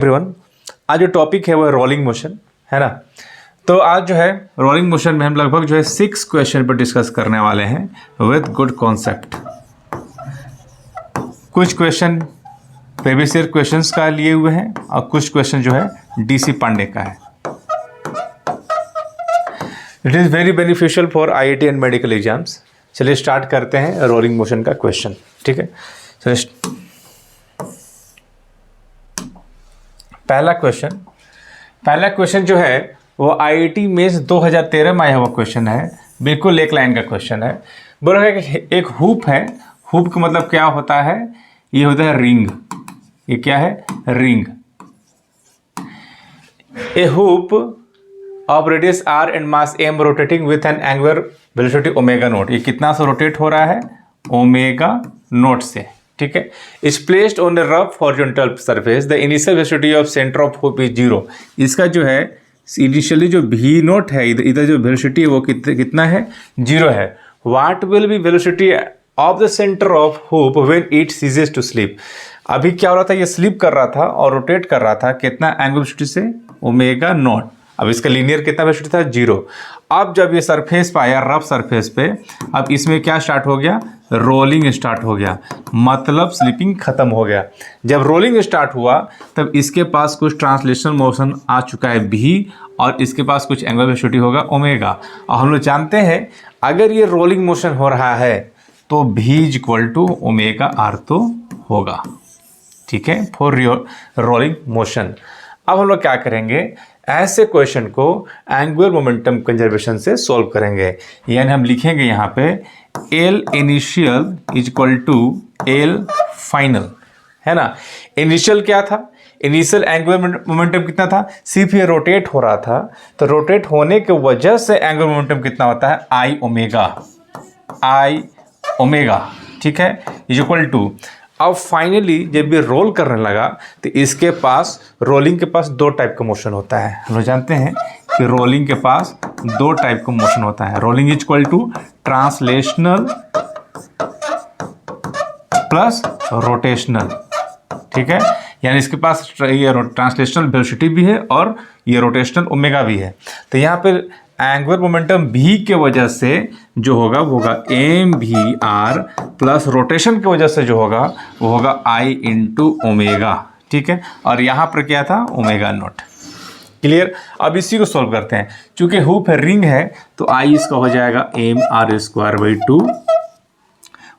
Everyone, आज जो topic है वो है रोलिंग मोशन, है ना। तो आज जो है रोलिंग मोशन में हम लगभग जो है 6 क्वेश्चन पर डिस्कस करने वाले हैं विद गुड कॉन्सेप्ट। कुछ क्वेश्चन प्रीवियस ईयर क्वेश्चंस का लिए हुए हैं और कुछ क्वेश्चन जो है डीसी पांडे का है। It is very beneficial for IIT and medical exams. चलिए स्टार्ट करते हैं रोलिंग मोशन का क्वेश्चन, ठीक है। चलिए पहला क्वेश्चन जो है वो आईआईटी मेंस 2013 में आया हुआ क्वेश्चन है। बिल्कुल एक लाइन का क्वेश्चन है। बोला है कि एक हुप है। हुप का मतलब क्या होता है? ये होता है रिंग। ये क्या है? Ring. A hoop of radius r and mass m rotating with an angular velocity omega naught. ये कितना से रोटेट हो रहा है? ओमेगा नोट से, ठीक है। Is placed on A rough horizontal surface. The initial velocity of centre of hoop is 0। इसका जो है इनिशियली जो भी नोट है, इधर जो वेलोसिटी है वो कितना है? 0 है। What will be velocity of the centre of hoop when it ceases to slip. अभी क्या हो रहा था? ये स्लिप कर रहा था और रोटेट कर रहा था। कितना एंगुलर वेलोसिटी से? Omega naught. अब इसका लीनियर कितना वेलोसिटी था? 0। अब जब ये सरफेस पे आया, रफ सरफेस पे, अब इसमें क्या स्टार्ट हो गया? रोलिंग स्टार्ट हो गया, मतलब स्लिपिंग खत्म हो गया। जब रोलिंग स्टार्ट हुआ तब इसके पास कुछ ट्रांसलेशनल मोशन आ चुका है भी, और इसके पास कुछ एंगुलर वेलोसिटी होगा ओमेगा। और हम लोग जानते हैं अगर ये रोलिंग मोशन हो रहा है तो v is equal to omega r तो होगा, ठीक है, फॉर रोलिंग मोशन। अब हम लोग क्या करेंगे? ऐसे क्वेश्चन को एंगुलर मोमेंटम कंजर्वेशन से सॉल्व करेंगे। यानी हम लिखेंगे यहाँ पे L initial is equal to L final, है ना। इनिशियल क्या था? इनिशियल एंगुलर मोमेंटम कितना था? सिर्फ ये रोटेट हो रहा था, तो रोटेट होने की वजह से एंगुलर मोमेंटम कितना होता है? आई ओमेगा, ठीक है, इज इक्वल टू। अब फाइनली जब ये रोल करने लगा तो इसके पास, रोलिंग के पास 2 टाइप का मोशन होता है। हम लोग जानते हैं कि रोलिंग के पास 2 टाइप का मोशन होता है। Rolling is equal to translational plus rotational, ठीक है। यानी इसके पास ये ट्रांसलेशनल वेलोसिटी भी है और ये रोटेशनल ओमेगा भी है। तो यहाँ पर एंगुलर मोमेंटम भी के वजह से जो होगा वो होगा M v are, plus rotation की वजह से जो होगा वो होगा आई इंटू ओमेगा, ठीक है। और यहाँ पर क्या था? Omega naught. क्लियर? अब इसी को सॉल्व करते हैं। चूंकि हुप है, रिंग है, तो आई इसका हो जाएगा m are square by 2।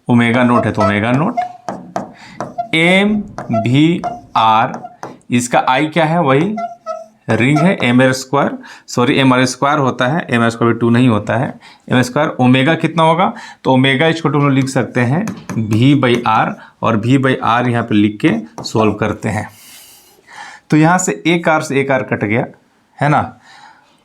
Omega naught है तो omega naught. M v r, इसका आई क्या है? वही रिंग है, m are square, sorry m are square होता है, एम आर स्क्वायर 2 नहीं होता है, एम स्क्वायर। ओमेगा कितना होगा? तो ओमेगा इसको हम लोग लिख सकते हैं भी बाई आर, और भी बाई आर यहाँ पे लिख के सॉल्व करते हैं। तो यहाँ से एक आर से एक आर कट गया, है ना।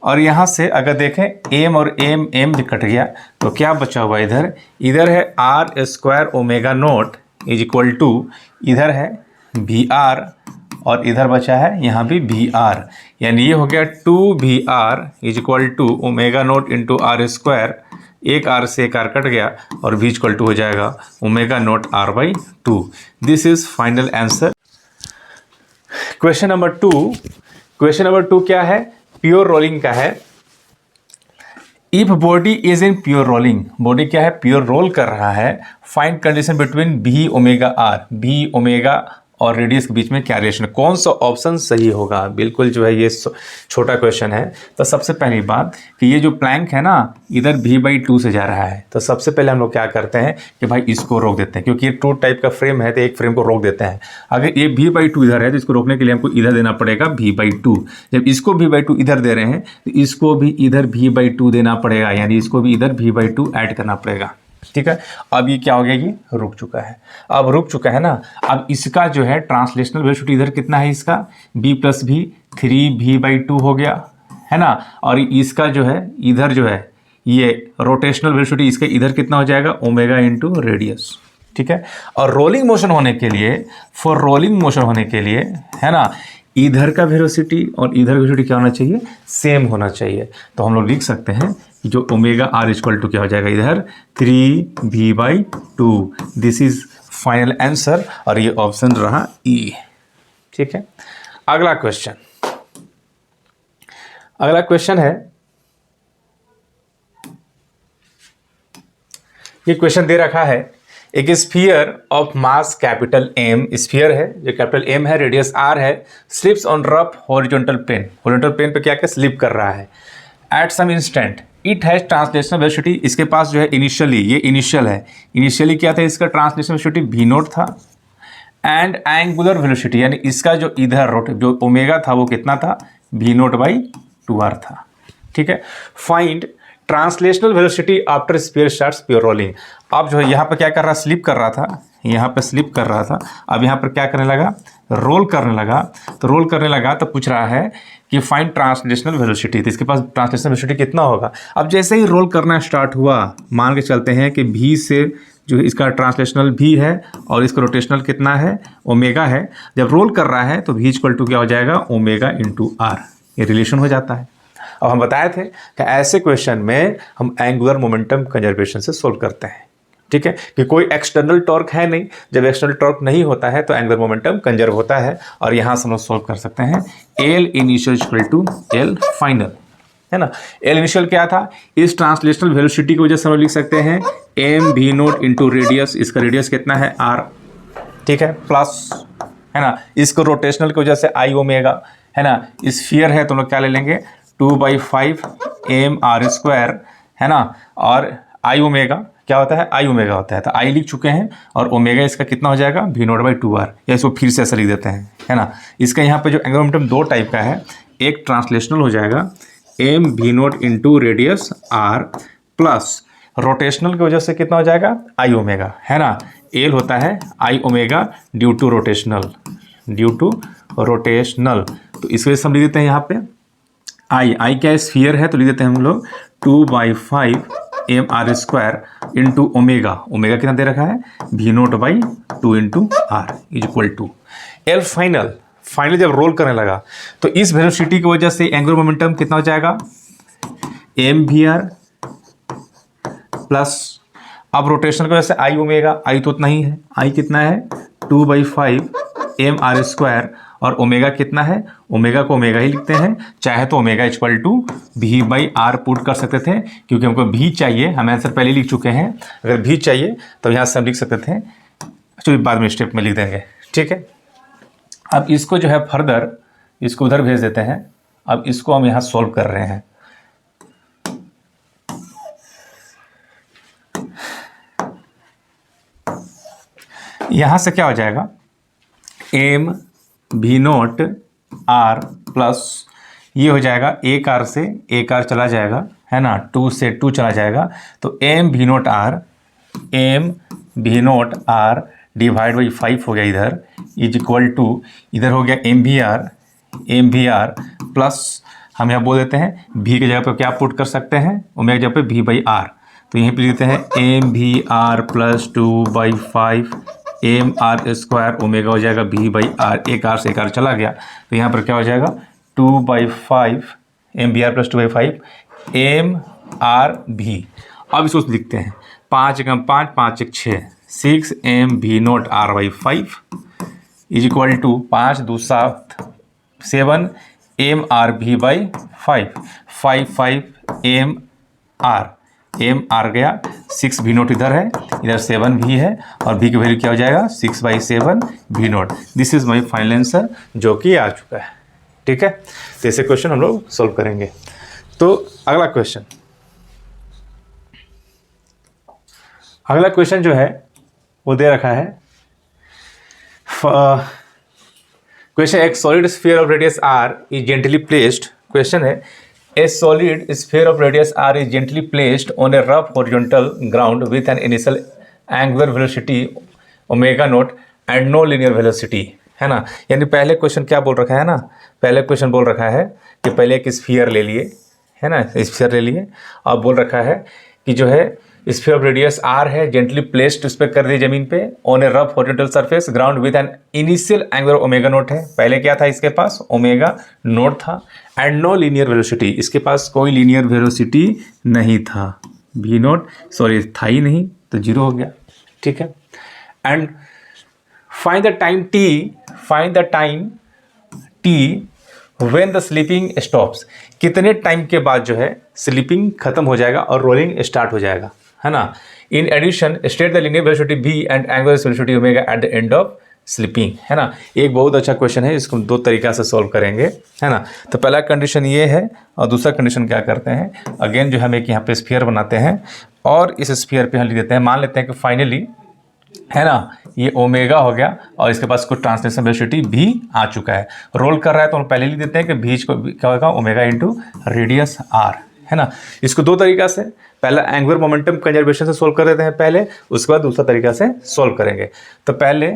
और यहाँ से अगर देखें एम और एम जो कट गया तो क्या बचा हुआ? इधर है r square omega naught is equal to, इधर है भी आर, और इधर बचा है यहाँ भी भी आर। यानी ये हो गया 2 v r is equal to omega naught into r square. एक आर से एक आर कट गया और भी इक्वल टू हो जाएगा omega naught r by 2। This is final answer. Question number 2 क्या है? प्योर रोलिंग का है। If body is in pure rolling, body क्या है? प्योर रोल कर रहा है। Find condition between v omega r, v omega और रेडियस के बीच में क्या रिलेशन? कौन सा ऑप्शन सही होगा? बिल्कुल जो है ये छोटा क्वेश्चन है। तो सबसे पहली बात कि ये जो प्लैंक है ना, इधर भी बाई 2 से जा रहा है, तो सबसे पहले हम लोग क्या करते हैं कि भाई इसको रोक देते हैं, क्योंकि ये 2 टाइप का फ्रेम है तो एक फ्रेम को रोक देते हैं। अगर ये भी बाई 2 इधर है तो इसको रोकने के लिए हमको इधर देना पड़ेगा भी बाई 2। जब इसको भी बाई 2 इधर दे रहे हैं तो इसको भी इधर भी बाई 2 देना पड़ेगा, यानी इसको भी इधर भी बाई 2 ऐड करना पड़ेगा, ठीक है। अब ये क्या हो गया? ये रुक चुका है। अब रुक चुका है ना, अब इसका जो है ट्रांसलेशनल वेलोसिटी इधर कितना है? इसका b प्लस भी 3 भी बाई 2 हो गया, है ना। और इसका जो है इधर जो है ये रोटेशनल वेलोसिटी, इसका इधर कितना हो जाएगा? ओमेगा इंटू रेडियस, ठीक है। और रोलिंग मोशन होने के लिए, फॉर रोलिंग मोशन होने के लिए, है ना, इधर का वेलोसिटी और इधर वेलोसिटी क्या होना चाहिए? सेम होना चाहिए। तो हम लोग लिख सकते हैं कि जो ओमेगा आर इक्वल टू क्या हो जाएगा? इधर 3 भी by 2। This is final answer, और ये ऑप्शन रहा ई, ठीक है। अगला क्वेश्चन है, ये क्वेश्चन दे रखा है, एक sphere of mass capital M, sphere है जो कैपिटल एम है, रेडियस आर है, slips on rough horizontal plane पे क्या क्या स्लिप कर रहा है। At some instant it has translational velocity, इसके पास जो है इनिशियली, ये इनिशियल है, इनिशियली क्या था, इसका ट्रांसलेशनल वेलोसिटी वी नोट था, एंड एंगुलर वेलोसिटी यानी इसका जो इधर जो ओमेगा था वो कितना था, वी नोट बाई 2r था। ठीक है, find translational velocity after sphere starts pure rolling. अब जो है यहाँ पर क्या कर रहा, स्लिप कर रहा था, यहाँ पर स्लिप कर रहा था, अब यहाँ पर क्या करने लगा, रोल करने लगा। तो रोल करने लगा तो पूछ रहा है कि फाइंड ट्रांसलेशनल वेलोसिटी, तो इसके पास ट्रांसलेशनल वेलोसिटी कितना होगा। अब जैसे ही रोल करना स्टार्ट हुआ, मान के चलते हैं कि v से जो इसका ट्रांसलेशनल v है और इसका रोटेशनल कितना है, ओमेगा है। जब रोल कर रहा है तो v इक्वल टू क्या हो जाएगा, ओमेगा इंटू आर, ये रिलेशन हो जाता है। अब हम बताए थे कि ऐसे क्वेश्चन में हम एंगुलर मोमेंटम कंजर्वेशन से सोल्व करते हैं। ठीक है, कि कोई एक्सटर्नल टॉर्क है नहीं, जब एक्सटर्नल टॉर्क नहीं होता है तो एंगुलर मोमेंटम कंजर्व होता है, और यहाँ से हम लोग सोल्व कर सकते हैं। L initial equal to L final, है ना। एल इनिशियल क्या था, इस ट्रांसलेशनल वेलोसिटी की वजह से हम लोग लिख सकते हैं m v naught into radius, इसका रेडियस कितना है आर, ठीक है, प्लस, है ना, इसको रोटेशनल की वजह से आई ओमेगा, है ना, स्फीयर है तो हम लोग क्या ले लेंगे 2/5 एम आर स्क्वायर, है ना, और आई ओमेगा क्या होता है, आई ओमेगा होता है, तो आई लिख चुके हैं, और ओमेगा इसका कितना हो जाएगा वी नोट बाई 2r, या इसको फिर से ऐसा लिख देते हैं, है ना। इसका यहाँ पे जो एंगुलर मोमेंटम दो टाइप का है, एक ट्रांसलेशनल हो जाएगा m v naught into radius r, plus rotational की वजह से कितना हो जाएगा आई ओमेगा, है ना। एल होता है आई ओमेगा ड्यू टू रोटेशनल, तो इस वजह से हम लिख देते हैं यहाँ पे आई क्या स्फीयर है तो लिख देते हैं हम लोग 2/5 M R square into omega, omega कितना दे रखा है v naught by 2 into r is equal to L final. Finally जब रोल करने लगा तो इस वेलोसिटी की वजह से एंगुलर मोमेंटम कितना हो जाएगा एम वी आर प्लस, अब रोटेशन की वजह से आई ओमेगा, आई तो उतना ही है, आई कितना है 2/5 एम आर स्क्वायर, और ओमेगा कितना है, ओमेगा को ओमेगा ही लिखते हैं, चाहे तो ओमेगा इक्वल टू भी बाई आर पुट कर सकते थे, क्योंकि हमको भी चाहिए, हम आंसर पहले लिख चुके हैं, अगर भी चाहिए तो यहाँ से हम लिख सकते थे, चलिए बाद में स्टेप में लिख देंगे। ठीक है, अब इसको जो है फर्दर इसको उधर भेज देते हैं, अब इसको हम यहाँ सॉल्व कर रहे हैं। यहाँ से क्या हो जाएगा m v naught r plus, ये हो जाएगा एक आर से एक आर चला जाएगा, है ना, 2 से 2 चला जाएगा, तो m v naught r divide by 5 हो गया इधर, इज इक्वल टू इधर हो गया एम वी आर प्लस, हम यहाँ बोल देते हैं भी की जगह पे क्या पुट कर सकते हैं, ओमेगा की जगह पे भी बाई आर, तो यहीं पे लिख देते हैं m we are plus 2/5 M R square, omega हो जाएगा भी बाई आर, एक आर से एक आर चला गया, तो यहाँ पर क्या हो जाएगा 2/5 m we are plus 2/5 M r v. अब इसको लिखते हैं 5 × 5 5 × 6 6 m v naught r by 5 is equal to 5 2 7 7 m r v by 5 m r गया, 6 वी नोट इधर है, इधर 7 भी है, और भी की वैल्यू क्या हो जाएगा 6/7 v naught. This is my final answer जो कि आ चुका है। ठीक है, तो ऐसे क्वेश्चन हम लोग सोल्व करेंगे। तो अगला क्वेश्चन जो है वो दे रखा है, क्वेश्चन एक solid sphere of radius r is gently placed, question है A solid sphere of radius r is gently placed on a rough horizontal ground with an initial angular velocity omega naught and no linear velocity, है ना। यानी पहले question क्या बोल रखा है ना, पहले क्वेश्चन बोल रखा है कि पहले एक स्फीयर ले लिए, है ना, स्फीयर ले लिए, और बोल रखा है कि जो है स्फीयर ऑफ रेडियस आर है, जेंटली प्लेस्ड उस पर कर दी जमीन पे, on A rough horizontal surface ground with an initial angular omega naught है, पहले क्या था इसके पास ओमेगा नोट था, एंड नो लीनियर वेलोसिटी, इसके पास कोई लीनियर वेलोसिटी नहीं था, वी नोट सॉरी था ही नहीं, तो 0 हो गया। ठीक है, and find the time T when the sleeping stops, कितने टाइम के बाद जो है स्लीपिंग खत्म हो जाएगा और रोलिंग स्टार्ट हो जाएगा, है ना। In addition state the linear velocity v and angular velocity omega at the end of slipping, है ना। एक बहुत अच्छा क्वेश्चन है, इसको दो तरीका से सॉल्व करेंगे, है ना। तो पहला कंडीशन ये है और दूसरा कंडीशन क्या करते हैं, अगेन जो हम एक यहाँ पे स्फीयर बनाते हैं और इस स्फीयर पे हम लिख देते हैं, मान लेते हैं कि फाइनली, है ना, ये ओमेगा हो गया और इसके पास कुछ ट्रांसलेशन वेलोसिटी भी आ चुका है, रोल कर रहा है, तो हम पहले लिख देते हैं कि v को क्या होगा ओमेगा इंटू रेडियस r, है ना। इसको दो तरीका से, पहला एंगुलर मोमेंटम कंजर्वेशन से सोल्व कर देते हैं पहले, उसके बाद दूसरा तरीका से सोल्व करेंगे। तो पहले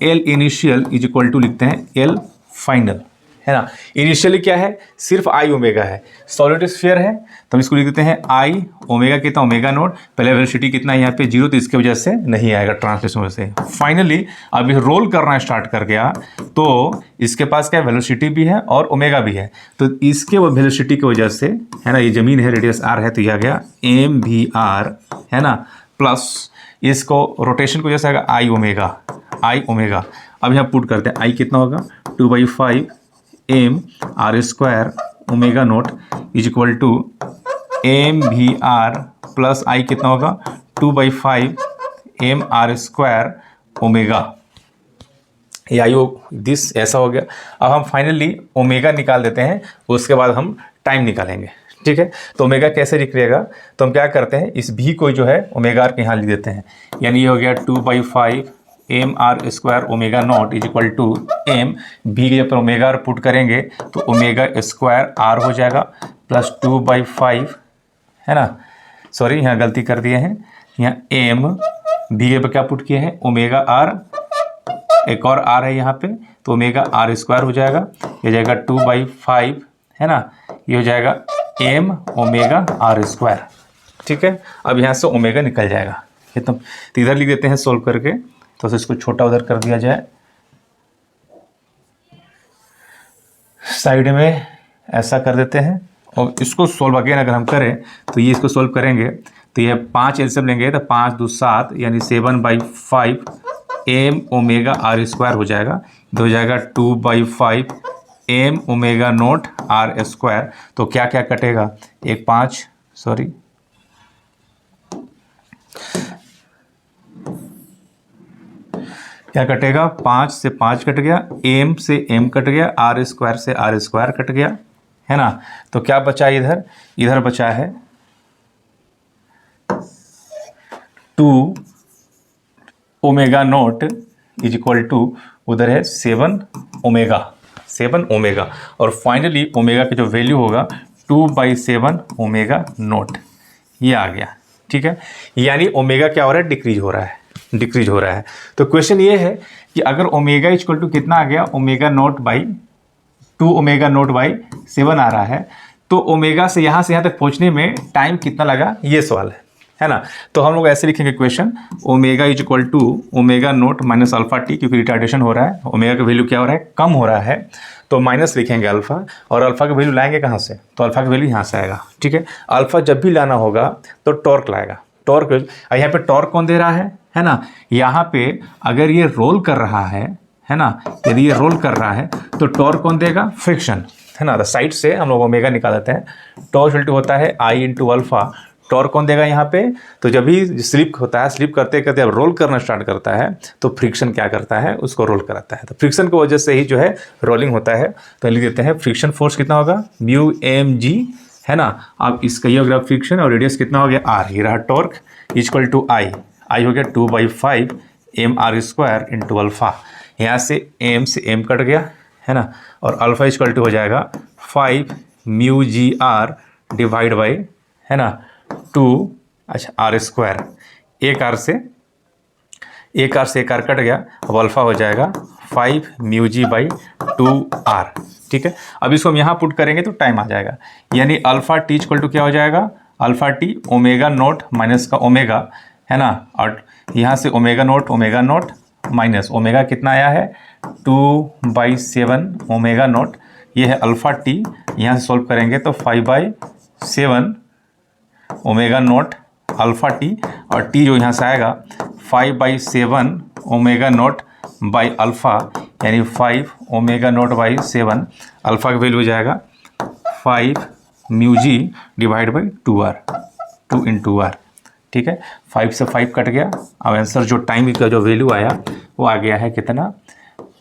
L initial is equal to लिखते हैं एल फाइनल, है ना। इनिशियली क्या है, सिर्फ आई ओमेगा है, सॉलिड स्फीयर है, तो हम इसको लिख देते हैं आई ओमेगा कितना ओमेगा नोट, पहले वेलोसिटी कितना है यहाँ पे 0, तो इसके वजह से नहीं आएगा ट्रांसलेशन वजह से। फाइनली अब ये रोल करना स्टार्ट कर गया तो इसके पास क्या वेलोसिटी भी है और ओमेगा भी है, तो इसके वो वेलोसिटी की वजह से, है ना, ये जमीन है रेडियस r है, तो यह आ गया एम वी आर, है ना, प्लस इसको रोटेशन की वजह से आएगा आई ओमेगा। अब यहाँ पुट करते हैं, आई कितना होगा 2/5 M R square omega naught is equal to M we are plus I कितना होगा 2/5 एम आर स्क्वायर ओमेगा, ये आई दिस ऐसा हो गया। अब हम फाइनली ओमेगा निकाल देते हैं, उसके बाद हम टाइम निकालेंगे, ठीक है। तो ओमेगा कैसे निकलेगा, तो हम क्या करते हैं, इस भी को जो है ओमेगा आर के यहाँ लिख देते हैं, यानी ये हो गया 2/5 M R square omega naught is equal to m, v के ऊपर ओमेगा आर पुट करेंगे तो ओमेगा स्क्वायर आर हो जाएगा प्लस 2/5, है ना, सॉरी यहाँ गलती कर दिए हैं, यहाँ एम भी के ऊपर क्या पुट किए हैं ओमेगा आर, एक और आर है यहाँ पे, तो ओमेगा आर स्क्वायर हो जाएगा, ये जाएगा 2/5, है ना, ये हो जाएगा एम ओमेगा आर स्क्वायर, ठीक है। अब यहाँ से ओमेगा निकल जाएगा, तो इधर लिख देते हैं सोल्व करके, तो इसको छोटा उधर कर दिया जाए, साइड में ऐसा कर देते हैं और इसको सोल्व अगेन अगर हम करें तो ये इसको सोल्व करेंगे तो ये 5 एलसीएम लेंगे तो 5 2 7 यानी 7/5 एम ओमेगा आर स्क्वायर हो जाएगा, तो हो जाएगा 2/5 m omega naught r square. तो क्या क्या कटेगा, एक 5 सॉरी क्या कटेगा, 5 से 5 कट गया, एम से एम कट गया, आर स्क्वायर से आर स्क्वायर कट गया, है ना। तो क्या बचा इधर, इधर बचा है 2 omega naught is equal to उधर है 7 ओमेगा और फाइनली ओमेगा की जो वैल्यू होगा 2/7 ओमेगा नोट, ये आ गया, ठीक है। यानी ओमेगा क्या हो रहा है, डिक्रीज हो रहा है। तो क्वेश्चन ये है कि अगर ओमेगा इक्वल टू कितना आ गया, omega naught by 2 omega note by 7 आ रहा है, तो ओमेगा से यहाँ तक पहुँचने में टाइम कितना लगा, ये सवाल है ना। तो हम लोग ऐसे लिखेंगे question, omega is equal to omega naught minus alpha t, क्योंकि रिटार्डेशन हो रहा है, ओमेगा का वैल्यू क्या हो रहा है, कम हो रहा है, तो माइनस लिखेंगे अल्फा, और अल्फा का वैल्यू लाएंगे कहाँ से, तो अल्फा का वैल्यू यहाँ से आएगा, ठीक है। अल्फा जब भी लाना होगा तो टॉर्क लाएगा, टॉर्क यहाँ पे टॉर्क कौन दे रहा है ना, यहाँ पे अगर ये रोल कर रहा है ना, यदि ये रोल कर रहा है तो टॉर्क कौन देगा, फ्रिक्शन, है ना। साइड से हम लोग ओमेगा निकाल देते हैं, टॉर्क इक्वल टू होता है आई इंटू अल्फा, टॉर्क कौन देगा यहाँ पे, तो जब भी स्लिप होता है, स्लिप करते करते अब रोल करना स्टार्ट करता है तो फ्रिक्शन क्या करता है, उसको रोल कराता है, तो फ्रिक्शन की वजह से ही जो है रोलिंग होता है। तो लिख देते हैं फ्रिक्शन फोर्स कितना होगा, म्यू एम जी, है ना। अब इसका ये हो गया फ्रिक्शन और रेडियस कितना हो गया आर, ये रहा टॉर्क इक्वल टू आई हो गया 2/5 M R square into alpha, यहाँ से एम कट गया, है ना, और अल्फा इक्वल टू हो जाएगा 5 mu g r divide by, है ना, 2 अच्छा आर स्क्वायर, एक आर से एक आर कट गया, अब अल्फा हो जाएगा 5 म्यू जी बाई 2 आर, ठीक है। अब इसको हम यहाँ पुट करेंगे तो टाइम आ जाएगा, यानी अल्फा टी इक्वल टू क्या हो जाएगा, alpha T omega naught minus का ओमेगा, है ना, और यहाँ से ओमेगा नोट माइनस ओमेगा कितना आया है 2/7 ओमेगा नोट, ये है अल्फा टी, यहाँ से सोल्व करेंगे तो 5/7 ओमेगा नोट अल्फा टी, और टी जो यहाँ से आएगा 5/7 ओमेगा नोट बाई अल्फ़ा, यानी 5 ओमेगा नॉट बाई 7, अल्फ़ा का वैल्यू हो जाएगा 5 mu g divide by 2r, 2 into r. ठीक है, 5 से 5 कट गया। अब आंसर जो टाइम का जो वैल्यू आया वो आ गया है कितना,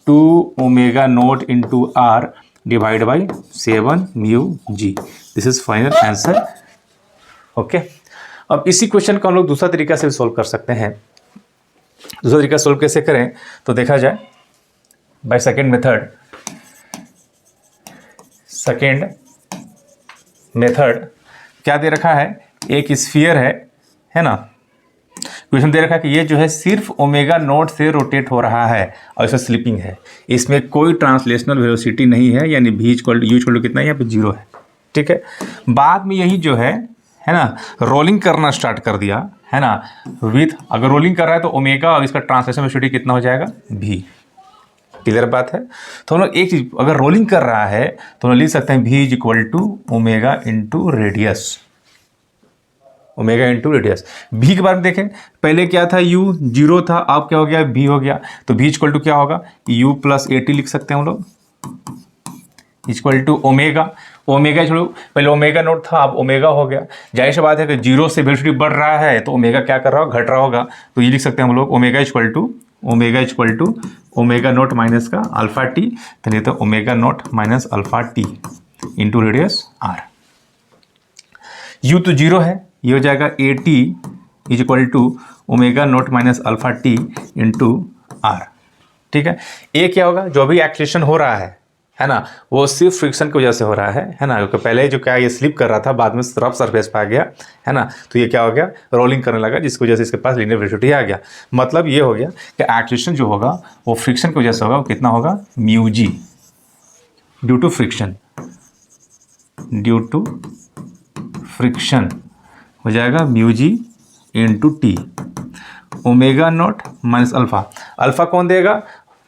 2 omega naught into r divide by 7 mu g. This is final answer. Okay, अब इसी क्वेश्चन को हम लोग दूसरा तरीका से सॉल्व कर सकते हैं। दूसरा तरीका सॉल्व कैसे करें तो देखा जाए by second method. Second method क्या दे रखा है, एक स्फीयर है ना। क्वेश्चन दे रखा है कि ये जो है सिर्फ ओमेगा नॉट से रोटेट हो रहा है और इसमें स्लिपिंग है, इसमें कोई ट्रांसलेशनल वेलोसिटी नहीं है, यानी v इक्वल टू कितना है, यहाँ पे 0 है। ठीक है, बाद में यही जो है ना रोलिंग करना स्टार्ट कर दिया, है ना, विथ अगर रोलिंग कर रहा है तो ओमेगा और इसका ट्रांसलेशन वेलोसिटी कितना हो जाएगा, v। क्लियर बात है। तो हम लोग एक चीज, अगर रोलिंग कर रहा है तो हम लोग लिख सकते हैं v equal to omega into radius, omega into radius. V के बारे में देखें, पहले क्या था, u 0 था, अब क्या हो गया, v हो गया। तो v इक्वल टू क्या होगा, u प्लस ए टी लिख सकते हैं हम लोग, इक्वल टू ओमेगा। ओमेगा छोड़ो, पहले ओमेगा नोट था, अब ओमेगा हो गया। जाहिर सी बात है कि 0 से वेलोसिटी बढ़ रहा है तो ओमेगा क्या कर रहा होगा, घट रहा होगा। तो ये लिख सकते हैं हम लोग omega equal to omega naught minus का अल्फा टी, तो नहीं तो omega naught minus alpha t into radius r. u तो 0 है, ये हो जाएगा a t is equal to omega naught minus alpha t into r. ठीक है, ये क्या होगा, जो भी एक्सलेशन हो रहा है ना, वो सिर्फ फ्रिक्शन की वजह से हो रहा है ना, क्योंकि पहले जो क्या ये स्लिप कर रहा था, बाद में रफ सरफेस पे आ गया, है ना, तो ये क्या हो गया, रोलिंग करने लगा, जिसकी वजह से इसके पास लीनियर वेलोसिटी आ गया। मतलब ये हो गया कि एक्सलेशन जो होगा वो फ्रिक्शन की वजह से होगा, वो कितना होगा, mu g due to friction, due to friction हो जाएगा mu g into t, omega naught minus alpha. Alpha कौन देगा,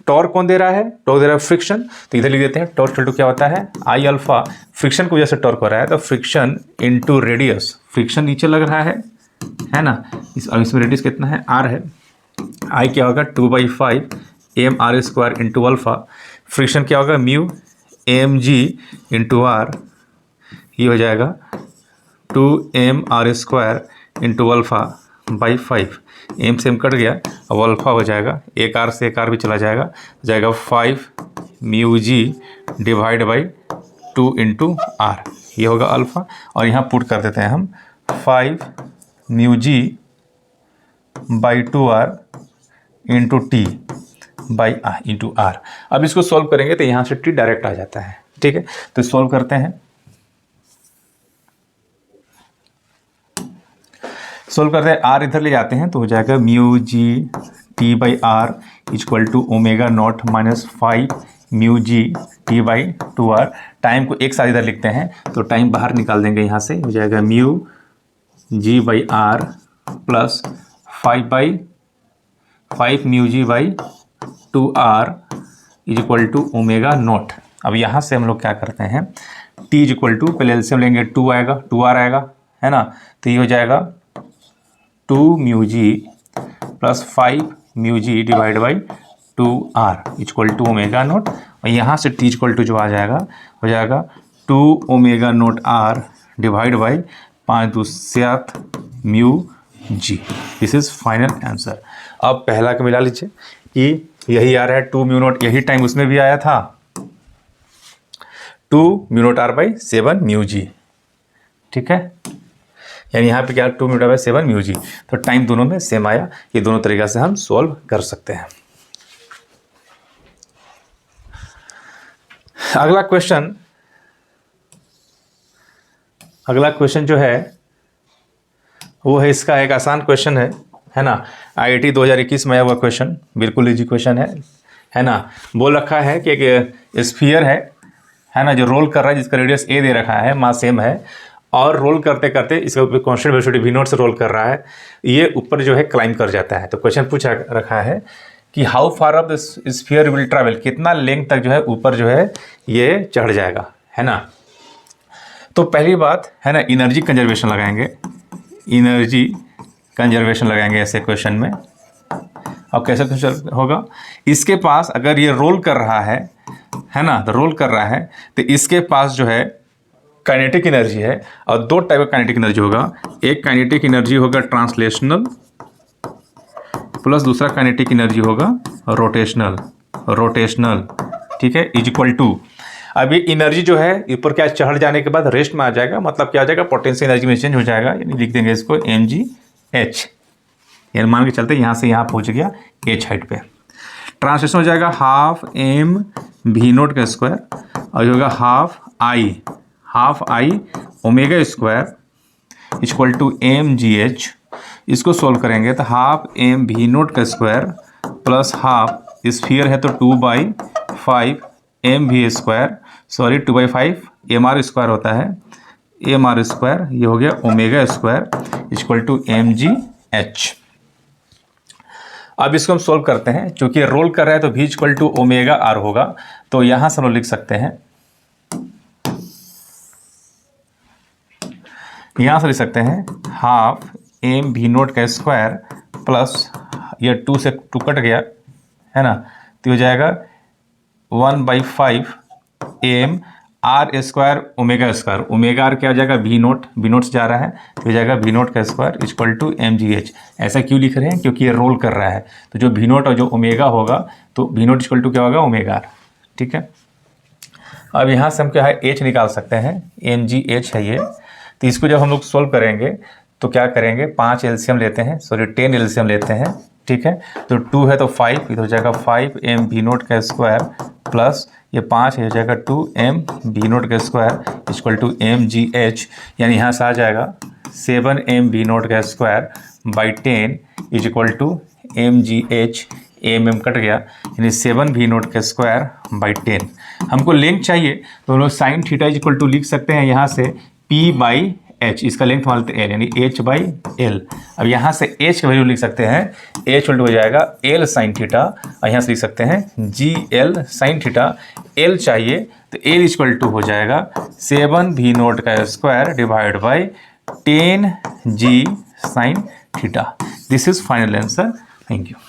टॉर्क कौन दे रहा है, टॉर्क दे रहा है फ्रिक्शन, तो इधर लिख देते हैं टॉर्क इक्वल टू क्या होता है, आई अल्फा, फ्रिक्शन की वजह से टॉर्क हो रहा है तो फ्रिक्शन इंटू रेडियस, फ्रिक्शन नीचे लग रहा है ना, इसमें रेडियस कितना है, आर है, आई क्या होगा 2/5 M R square into alpha, friction क्या होगा mu m g into r, ये हो जाएगा 2m r square into alpha by 5, m से एम कट गया, अब अल्फा हो जाएगा, एक आर से एक आर भी चला जाएगा, हो जाएगा 5 mu g divide by 2 into r, ये होगा अल्फा। और यहाँ पुट कर देते हैं हम 5 mu g by 2r into t by into r. अब इसको सॉल्व करेंगे तो यहाँ से टी डायरेक्ट आ जाता है। ठीक है, तो सॉल्व करते हैं, सोल्व करते हैं, आर इधर ले जाते हैं तो हो जाएगा mu g t by r equal to omega naught minus 5 mu g t by 2r। Time को एक साथ इधर लिखते हैं तो टाइम बाहर निकाल देंगे, यहाँ से हो जाएगा mu g by r plus 5 mu g by 2r is equal to omega naught. अब यहाँ से हम लोग क्या करते हैं, टी इज इक्वल टू, पहले एलसीएम लेंगे, 2 आएगा, 2r आएगा, है ना, तो ये हो जाएगा 2 mu g plus 5 mu g divide by 2r equal to omega naught, और यहाँ से टी इक्वल टू जो आ जाएगा हो जाएगा 2 omega naught r divide by 5 mu g. This is final answer. अब पहला का मिला लीजिए कि यही आ रहा है 2 म्यू नोट, यही टाइम उसमें भी आया था, 2 mu naught r by 7 mu G. ठीक है, यानी यहाँ पे क्या 2 mu naught by 7 mu G, तो टाइम दोनों में सेम आया। ये दोनों तरीका से हम सॉल्व कर सकते हैं। अगला क्वेश्चन जो है वो है, इसका एक आसान क्वेश्चन है ना, आईआईटी 2021 में आया हुआ क्वेश्चन, बिल्कुल इजी क्वेश्चन है ना। बोल रखा है कि एक स्फीयर है ना, जो रोल कर रहा है, जिसका रेडियस ए दे रखा है, मास सेम है, और रोल करते करते इसके ऊपर कांस्टेंट वेलोसिटी वी नॉट से रोल कर रहा है, ये ऊपर जो है क्लाइंब कर जाता है। तो क्वेश्चन पूछा रखा है कि how far up the sphere will travel, कितना लेंथ तक जो है ऊपर जो है ये चढ़ जाएगा, है ना। तो पहली बात है ना, एनर्जी कंजर्वेशन लगाएंगे, एनर्जी कंजर्वेशन लगाएंगे ऐसे क्वेश्चन में। अब कैसे होगा, इसके पास अगर ये रोल कर रहा है ना, तो रोल कर रहा है तो इसके पास जो है काइनेटिक एनर्जी है, और दो टाइप का काइनेटिक एनर्जी होगा। एक काइनेटिक एनर्जी होगा ट्रांसलेशनल, प्लस दूसरा काइनेटिक एनर्जी होगा रोटेशनल, ठीक है, इज इक्वल टू, अब ये एनर्जी जो है ऊपर क्या चढ़ जाने के बाद रेस्ट में आ जाएगा, मतलब क्या हो जाएगा, पोटेंशियल एनर्जी में चेंज हो जाएगा, यानी लिख देंगे इसको mgh, यानी मान के चलते यहाँ से यहाँ पहुँच गया h हाइट पे। ट्रांसलेशन हो जाएगा हाफ m v नोट का स्क्वायर, और ये होगा half I omega square equal to mgh। इसको सोल्व करेंगे तो हाफ m v नोट का स्क्वायर प्लस हाफ स्फीयर है तो 2/5 m v square, sorry 2/5 mr square होता है, mr स्क्वायर, ये हो गया omega square equal to mgh। अब इसको हम सोल्व करते हैं, क्योंकि रोल कर रहा है तो v equal to omega r होगा, तो यहाँ से हम लोग लिख सकते हैं, यहाँ से लिख सकते हैं हाफ m v नोट का स्क्वायर प्लस ये 2 से 2 कट गया है ना, तो हो जाएगा 1/5 m r square omega square, omega r क्या हो जाएगा v नोट से जा रहा है तो हो जाएगा v नोट का स्क्वायर इक्वल टू mgh। ऐसा क्यों लिख रहे हैं, क्योंकि ये रोल कर रहा है, तो जो v नोट और जो ओमेगा होगा तो v नोट इक्वल टू क्या होगा, ओमेगा आर, ठीक है। अब यहाँ से हम क्या है h निकाल सकते हैं, mgh है ये, तो इसको जब हम लोग सोल्व करेंगे तो क्या करेंगे, 5 एलसीएम लेते हैं, सॉरी 10 एलसीएम लेते हैं, ठीक है, तो 2 है तो 5, इधर हो जाएगा 5 m v नोट का स्क्वायर प्लस ये 5 है, हो जाएगा 2 m v नोट का स्क्वायर इक्वल टू mgh, यानी यहाँ से आ जाएगा 7 m v नोट का square by 10 is equal to mgh, mm cut गया, यानी 7 v नोट का स्क्वायर बाई 10। हमको लेंथ चाहिए तो हम लोग sine theta is equal to लिख सकते हैं यहाँ से p/h, इसका लेंथ मान लेते हैं l, यानी h/l। अब यहाँ से h का वैल्यू लिख सकते हैं, h हो जाएगा l साइन थीटा, और यहाँ से लिख सकते हैं gl साइन थीटा, l चाहिए तो l इक्वल टू हो जाएगा 7 v नोट का square divide by 10 g sine theta. This is final answer. Thank you.